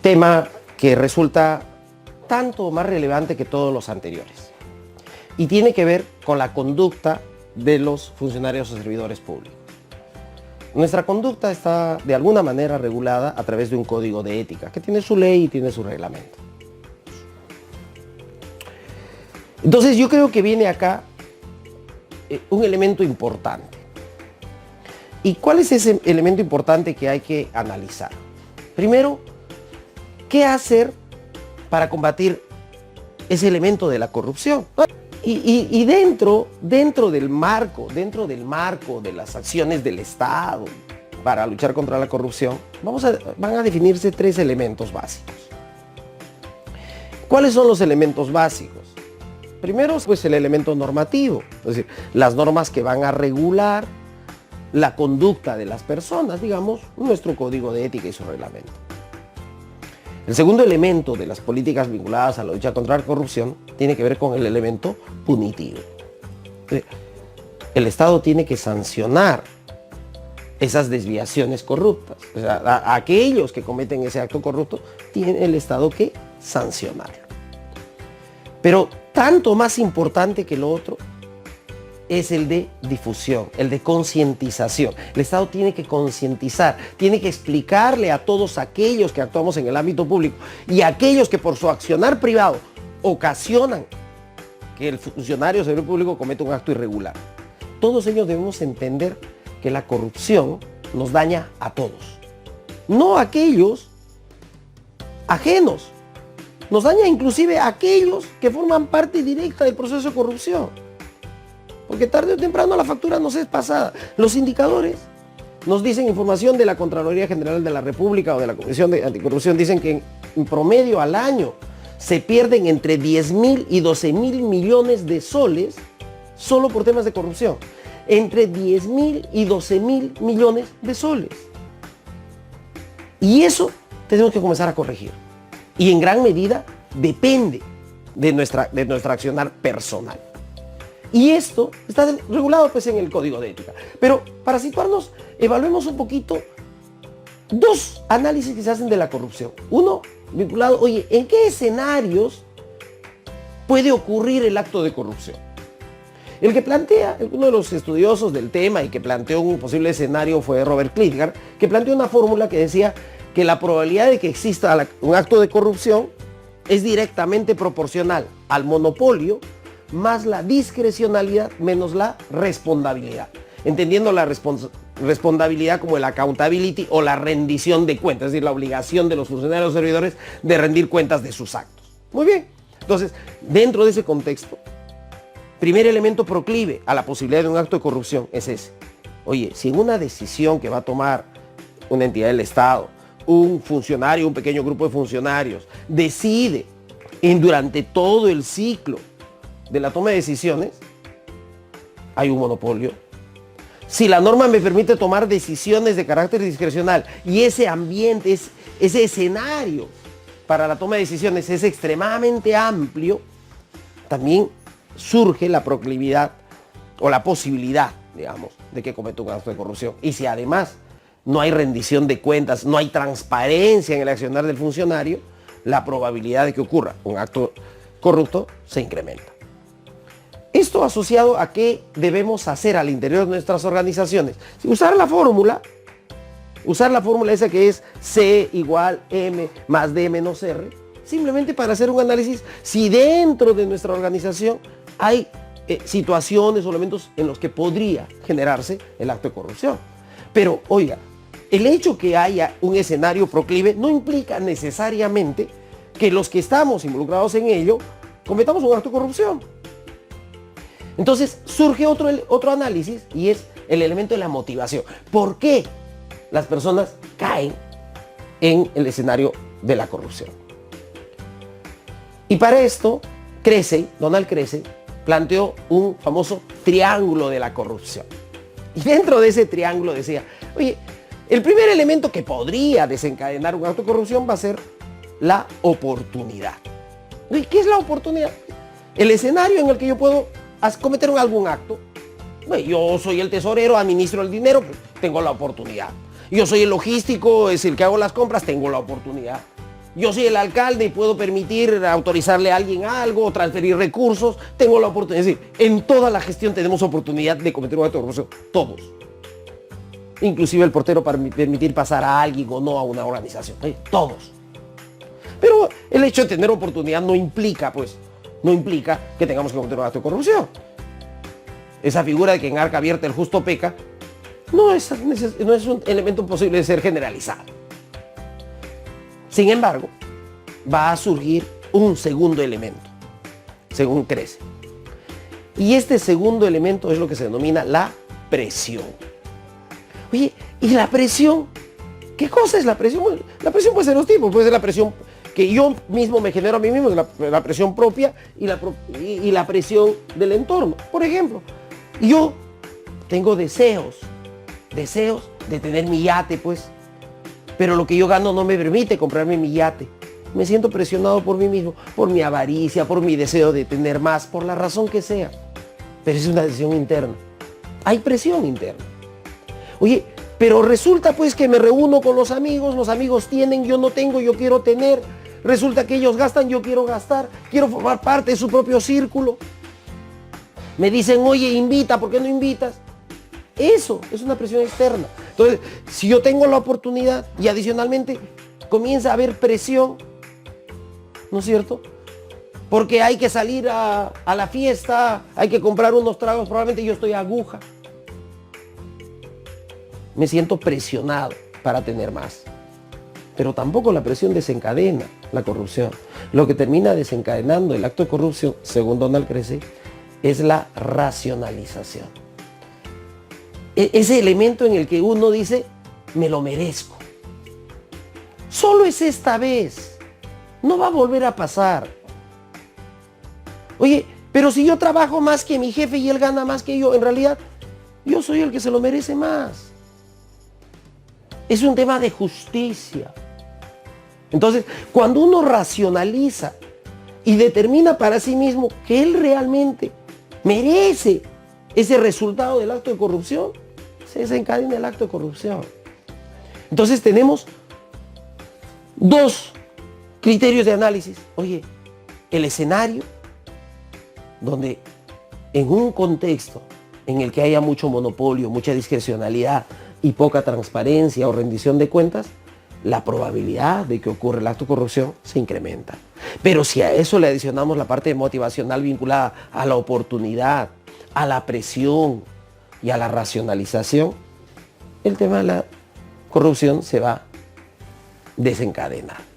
tema que resulta tanto más relevante que todos los anteriores y tiene que ver con la conducta de los funcionarios o servidores públicos. Nuestra conducta está de alguna manera regulada a través de un código de ética que tiene su ley y tiene su reglamento. Entonces yo creo que viene acá un elemento importante. ¿Y cuál es ese elemento importante que hay que analizar? Primero, ¿qué hacer para combatir ese elemento de la corrupción? Y dentro del marco de las acciones del Estado para luchar contra la corrupción, van a definirse tres elementos básicos. ¿Cuáles son los elementos básicos? Primero, pues el elemento normativo, es decir, las normas que van a regular la conducta de las personas, digamos, nuestro código de ética y su reglamento. El segundo elemento de las políticas vinculadas a la lucha contra la corrupción tiene que ver con el elemento punitivo. El Estado tiene que sancionar esas desviaciones corruptas. O sea, a aquellos que cometen ese acto corrupto, tiene el Estado que sancionarlo. Pero tanto más importante que lo otro es el de difusión, el de concientización. El Estado tiene que concientizar, tiene que explicarle a todos aquellos que actuamos en el ámbito público y a aquellos que por su accionar privado ocasionan que el funcionario o servidor público cometa un acto irregular. Todos ellos debemos entender que la corrupción nos daña a todos, no a aquellos ajenos. Nos daña inclusive a aquellos que forman parte directa del proceso de corrupción. Porque tarde o temprano la factura nos es pasada. Los indicadores nos dicen, información de la Contraloría General de la República o de la Comisión de Anticorrupción, dicen que en promedio al año se pierden entre 10.000 y 12.000 millones de soles solo por temas de corrupción. Entre 10.000 y 12.000 millones de soles. Y eso tenemos que comenzar a corregir. Y en gran medida depende de nuestra accionar personal. Y esto está regulado pues en el Código de Ética. Pero para situarnos, evaluemos un poquito dos análisis que se hacen de la corrupción. Uno, vinculado, oye, ¿en qué escenarios puede ocurrir el acto de corrupción? El que plantea, uno de los estudiosos del tema y que planteó un posible escenario fue Robert Klitgar, que planteó una fórmula que decía que la probabilidad de que exista un acto de corrupción es directamente proporcional al monopolio más la discrecionalidad menos la responsabilidad. Entendiendo la responsabilidad como el accountability o la rendición de cuentas, es decir, la obligación de los funcionarios o servidores de rendir cuentas de sus actos. Muy bien. Entonces, dentro de ese contexto, primer elemento proclive a la posibilidad de un acto de corrupción es ese. Oye, si en una decisión que va a tomar una entidad del Estado, un funcionario, un pequeño grupo de funcionarios, decide durante todo el ciclo de la toma de decisiones, hay un monopolio. Si la norma me permite tomar decisiones de carácter discrecional y ese ambiente, ese escenario para la toma de decisiones es extremadamente amplio, también surge la proclividad o la posibilidad, digamos, de que cometa un acto de corrupción. Y si además no hay rendición de cuentas, no hay transparencia en el accionar del funcionario, la probabilidad de que ocurra un acto corrupto se incrementa. Esto asociado a qué debemos hacer al interior de nuestras organizaciones. Usar la fórmula esa que es C igual M más D menos R, simplemente para hacer un análisis si dentro de nuestra organización hay situaciones o elementos en los que podría generarse el acto de corrupción. Pero, oiga, el hecho que haya un escenario proclive no implica necesariamente que los que estamos involucrados en ello cometamos un acto de corrupción. Entonces surge otro análisis y es el elemento de la motivación. ¿Por qué las personas caen en el escenario de la corrupción? Y para esto, Donald Krese planteó un famoso triángulo de la corrupción. Y dentro de ese triángulo decía, oye, el primer elemento que podría desencadenar un acto de corrupción va a ser la oportunidad. ¿Y qué es la oportunidad? El escenario en el que yo puedo cometer algún acto. Bueno, yo soy el tesorero, administro el dinero, pues, tengo la oportunidad. Yo soy el logístico, es el que hago las compras, tengo la oportunidad. Yo soy el alcalde y puedo permitir autorizarle a alguien algo o transferir recursos. Tengo la oportunidad. Es decir, en toda la gestión tenemos oportunidad de cometer un acto de corrupción. Todos. Inclusive el portero para permitir pasar a alguien o no a una organización. Todos. Pero el hecho de tener oportunidad no implica que tengamos que cometer un acto de corrupción. Esa figura de que en arca abierta el justo peca no es un elemento posible de ser generalizado. Sin embargo, va a surgir un segundo elemento, según crece. Y este segundo elemento es lo que se denomina la presión. Oye, ¿y la presión? ¿Qué cosa es la presión? Bueno, la presión puede ser dos tipos. Puede ser la presión que yo mismo me genero a mí mismo, la presión propia y la presión del entorno. Por ejemplo, yo tengo deseos de tener mi yate, pues, pero lo que yo gano no me permite comprarme mi yate. Me siento presionado por mí mismo, por mi avaricia, por mi deseo de tener más, por la razón que sea. Pero es una decisión interna. Hay presión interna. Oye, pero resulta pues que me reúno con los amigos tienen, yo no tengo, yo quiero tener. Resulta que ellos gastan, yo quiero gastar, quiero formar parte de su propio círculo. Me dicen, oye, invita, ¿por qué no invitas? Eso es una presión externa. Entonces, si yo tengo la oportunidad y adicionalmente comienza a haber presión, ¿no es cierto? Porque hay que salir a la fiesta, hay que comprar unos tragos, probablemente yo estoy aguja. Me siento presionado para tener más. Pero tampoco la presión desencadena la corrupción. Lo que termina desencadenando el acto de corrupción, según Donald Crece, es la racionalización. Ese elemento en el que uno dice, me lo merezco. Solo es esta vez. No va a volver a pasar. Oye, pero si yo trabajo más que mi jefe y él gana más que yo, en realidad, yo soy el que se lo merece más. Es un tema de justicia. Entonces, cuando uno racionaliza y determina para sí mismo que él realmente merece ese resultado del acto de corrupción, se desencadena el acto de corrupción. Entonces tenemos dos criterios de análisis. Oye, el escenario donde en un contexto en el que haya mucho monopolio, mucha discrecionalidad y poca transparencia o rendición de cuentas, la probabilidad de que ocurra el acto de corrupción se incrementa. Pero si a eso le adicionamos la parte motivacional vinculada a la oportunidad, a la presión y a la racionalización, el tema de la corrupción se va a desencadenar.